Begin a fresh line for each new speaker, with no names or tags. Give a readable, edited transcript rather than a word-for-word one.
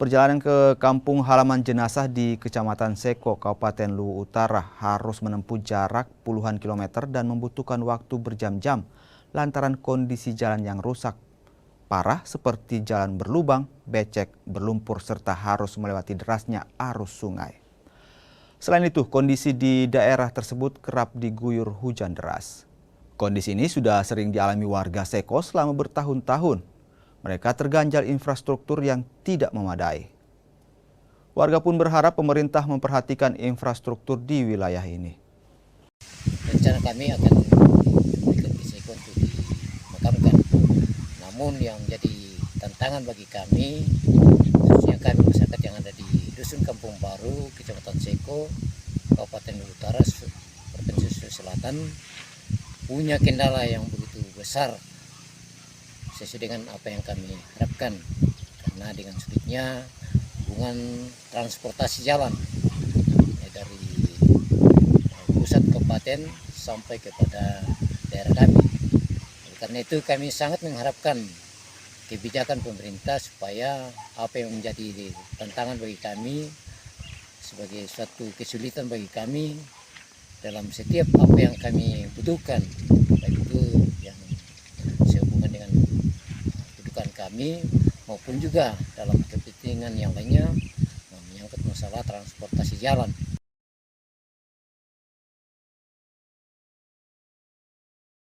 Perjalanan ke kampung halaman jenazah di Kecamatan Seko, Kabupaten Luwu Utara harus menempuh jarak puluhan kilometer dan membutuhkan waktu berjam-jam lantaran kondisi jalan yang rusak parah seperti jalan berlubang, becek, berlumpur serta harus melewati derasnya arus sungai. Selain itu, kondisi di daerah tersebut kerap diguyur hujan deras. Kondisi ini sudah sering dialami warga Seko selama bertahun-tahun. Mereka terganjal infrastruktur yang tidak memadai. Warga pun berharap pemerintah memperhatikan infrastruktur di wilayah ini.
Rencana kami akan memberikan ke Seko untuk dimakamkan. Namun yang jadi tantangan bagi kami, khususnya kami masyarakat yang ada di Dusun Kampung Baru, Kecamatan Seko, Kabupaten Luwu Utara, Provinsi Sulawesi Selatan, punya kendala yang begitu besar sesuai dengan apa yang kami harapkan, karena dengan sulitnya hubungan transportasi jalan dari pusat kabupaten sampai kepada daerah kami. Karena itu kami sangat mengharapkan kebijakan pemerintah supaya apa yang menjadi tantangan bagi kami sebagai suatu kesulitan bagi kami dalam setiap apa yang kami butuhkan, baik itu yang sehubungan dengan kehidupan kami maupun juga dalam kepentingan yang lainnya menyangkut masalah transportasi jalan.